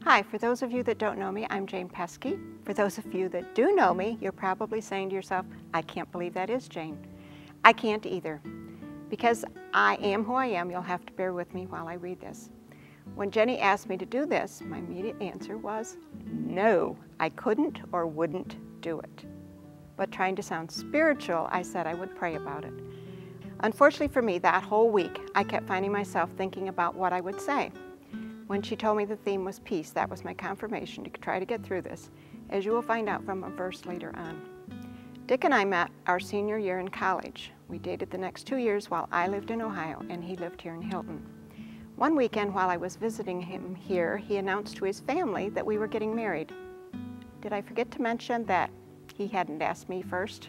Hi, for those of you that don't know me, I'm Jane Pesky. For those of you that do know me, you're probably saying to yourself, I can't believe that is Jane. I can't either. Because I am who I am, you'll have to bear with me while I read this. When Jenny asked me to do this, my immediate answer was no, I couldn't or wouldn't do it. But trying to sound spiritual, I said I would pray about it. Unfortunately for me, that whole week, I kept finding myself thinking about what I would say. When she told me the theme was peace, that was my confirmation to try to get through this, as you will find out from a verse later on. Dick and I met our senior year in college. We dated the next 2 years while I lived in Ohio and he lived here in Hilton. One weekend while I was visiting him here, he announced to his family that we were getting married. Did I forget to mention that he hadn't asked me first?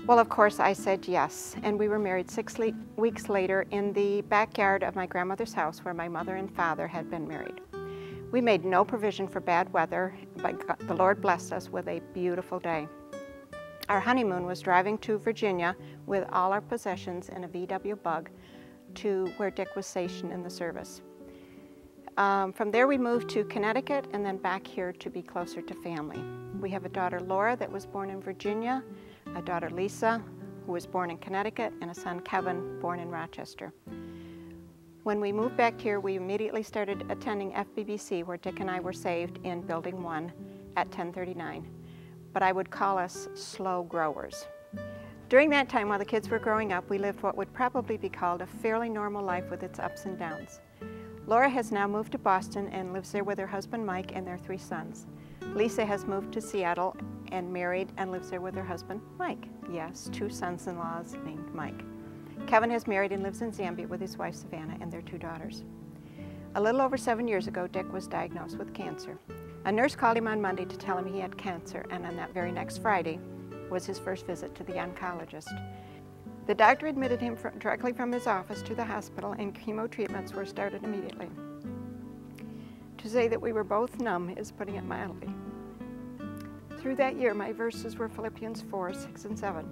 Well, of course, I said yes, and we were married 6 weeks later in the backyard of my grandmother's house where my mother and father had been married. We made no provision for bad weather, but the Lord blessed us with a beautiful day. Our honeymoon was driving to Virginia with all our possessions in a VW Bug to where Dick was stationed in the service. From there we moved to Connecticut and then back here to be closer to family. We have a daughter, Laura, that was born in Virginia, a daughter, Lisa, who was born in Connecticut, and a son, Kevin, born in Rochester. When we moved back here, we immediately started attending FBBC, where Dick and I were saved in Building 1 at 1039. But I would call us slow growers. During that time, while the kids were growing up, we lived what would probably be called a fairly normal life with its ups and downs. Laura has now moved to Boston and lives there with her husband, Mike, and their 3 sons. Lisa has moved to Seattle and married and lives there with her husband, Mike. Yes, 2 sons-in-laws named Mike. Kevin has married and lives in Zambia with his wife, Savannah, and their 2 daughters. A little over 7 years ago, Dick was diagnosed with cancer. A nurse called him on Monday to tell him he had cancer, and on that very next Friday was his first visit to the oncologist. The doctor admitted him directly from his office to the hospital, and chemo treatments were started immediately. To say that we were both numb is putting it mildly. Through that year, my verses were Philippians 4, 6, and 7.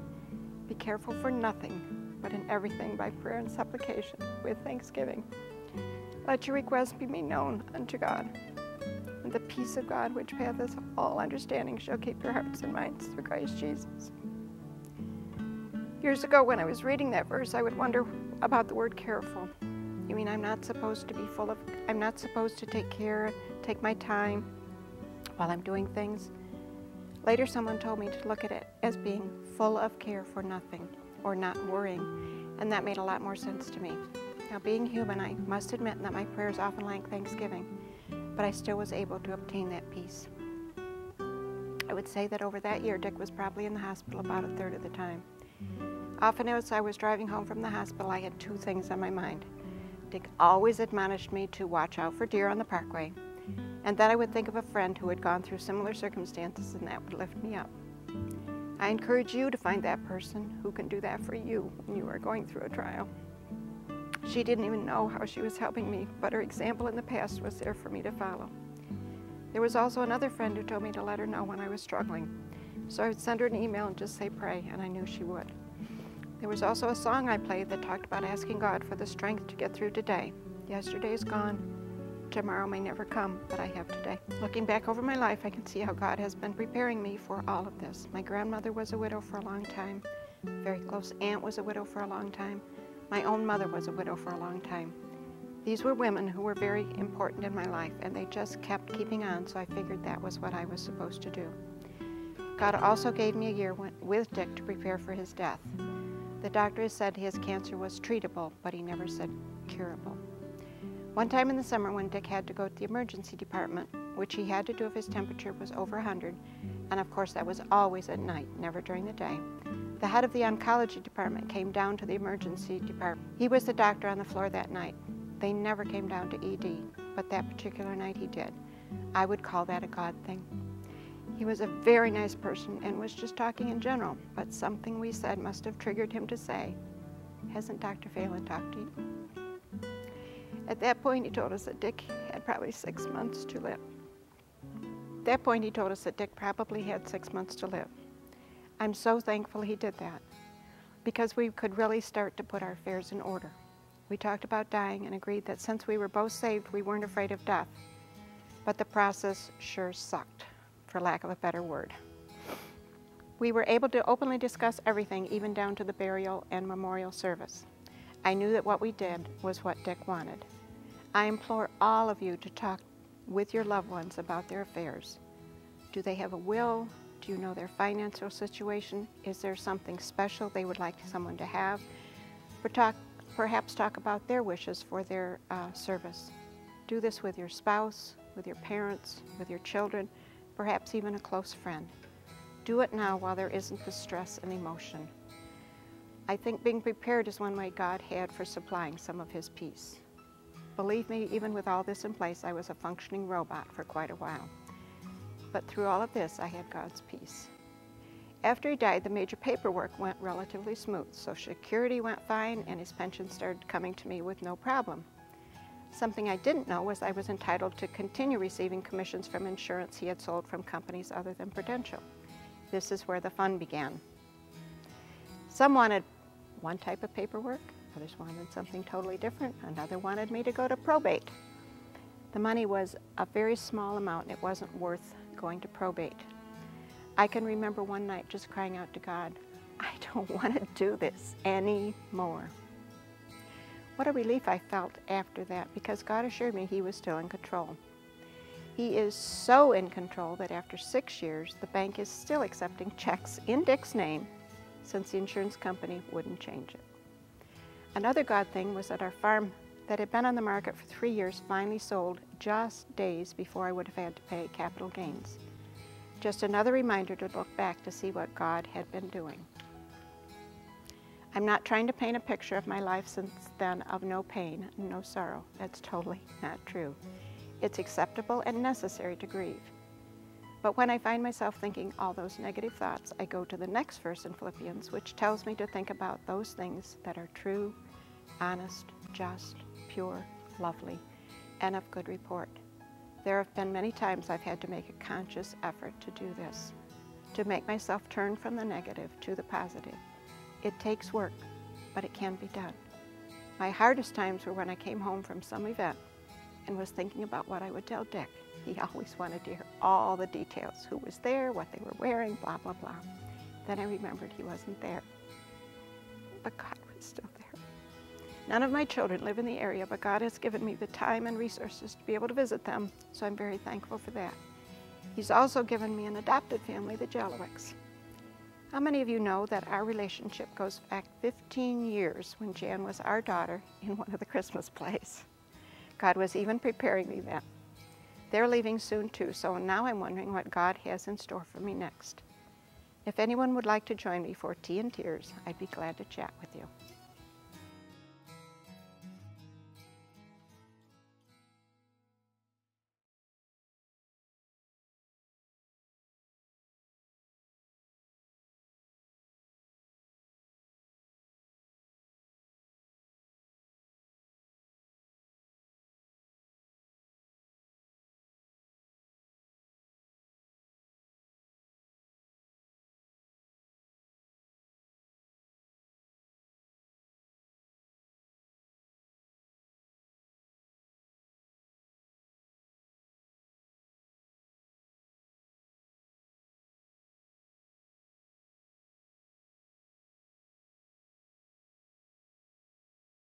Be careful for nothing, but in everything by prayer and supplication with thanksgiving. Let your requests be made known unto God. And the peace of God, which passeth all understanding, shall keep your hearts and minds through Christ Jesus. Years ago, when I was reading that verse, I would wonder about the word careful. You mean I'm not supposed to be I'm not supposed to take my time while I'm doing things? Later, someone told me to look at it as being full of care for nothing or not worrying, and that made a lot more sense to me. Now, being human, I must admit that my prayers often lack thanksgiving, but I still was able to obtain that peace. I would say that over that year, Dick was probably in the hospital about 1/3 of the time. Often as I was driving home from the hospital, I had 2 things on my mind. Dick always admonished me to watch out for deer on the parkway, and then I would think of a friend who had gone through similar circumstances, and that would lift me up. I encourage you to find that person who can do that for you when you are going through a trial. She didn't even know how she was helping me, but her example in the past was there for me to follow. There was also another friend who told me to let her know when I was struggling, so I would send her an email and just say pray, and I knew she would. There was also a song I played that talked about asking God for the strength to get through today. Yesterday is gone. Tomorrow may never come, but I have today. Looking back over my life, I can see how God has been preparing me for all of this. My grandmother was a widow for a long time. A very close aunt was a widow for a long time. My own mother was a widow for a long time. These were women who were very important in my life, and they just kept keeping on, so I figured that was what I was supposed to do. God also gave me a year with Dick to prepare for his death. The doctor said his cancer was treatable, but he never said curable. One time in the summer when Dick had to go to the emergency department, which he had to do if his temperature was over 100, and of course that was always at night, never during the day, the head of the oncology department came down to the emergency department. He was the doctor on the floor that night. They never came down to ED, but that particular night he did. I would call that a God thing. He was a very nice person and was just talking in general, but something we said must have triggered him to say, "Hasn't Dr. Phelan talked to you?" At that point, he told us that Dick had probably 6 months to live. I'm so thankful he did that, because we could really start to put our affairs in order. We talked about dying and agreed that since we were both saved, we weren't afraid of death. but the process sure sucked, for lack of a better word. We were able to openly discuss everything, even down to the burial and memorial service. I knew that what we did was what Dick wanted. I implore all of you to talk with your loved ones about their affairs. Do they have a will? Do you know their financial situation? Is there something special they would like someone to have? Perhaps talk about their wishes for their service. Do this with your spouse, with your parents, with your children, perhaps even a close friend. Do it now while there isn't the stress and emotion. I think being prepared is one way God had for supplying some of His peace. Believe me, even with all this in place, I was a functioning robot for quite a while. But through all of this, I had God's peace. After he died, the major paperwork went relatively smooth. Social Security went fine, and his pension started coming to me with no problem. Something I didn't know was I was entitled to continue receiving commissions from insurance he had sold from companies other than Prudential. This is where the fun began. Some wanted one type of paperwork, others wanted something totally different, another wanted me to go to probate. The money was a very small amount, and it wasn't worth going to probate. I can remember one night just crying out to God, I don't want to do this anymore. What a relief I felt after that, because God assured me He was still in control. He is so in control that after 6 years, the bank is still accepting checks in Dick's name, since the insurance company wouldn't change it. Another God thing was that our farm that had been on the market for 3 years finally sold just days before I would have had to pay capital gains. Just another reminder to look back to see what God had been doing. I'm not trying to paint a picture of my life since then of no pain and no sorrow. That's totally not true. It's acceptable and necessary to grieve. But when I find myself thinking all those negative thoughts, I go to the next verse in Philippians, which tells me to think about those things that are true, honest, just, pure, lovely, and of good report. There have been many times I've had to make a conscious effort to do this, to make myself turn from the negative to the positive. It takes work, but it can be done. My hardest times were when I came home from some event and was thinking about what I would tell Dick. He always wanted to hear all the details, who was there, what they were wearing, blah, blah, blah. Then I remembered he wasn't there, but God was still there. None of my children live in the area, but God has given me the time and resources to be able to visit them, so I'm very thankful for that. He's also given me an adopted family, the Jalowicks. How many of you know that our relationship goes back 15 years when Jan was our daughter in one of the Christmas plays? God was even preparing me then. They're leaving soon too, so now I'm wondering what God has in store for me next. If anyone would like to join me for Tea and Tears, I'd be glad to chat with you.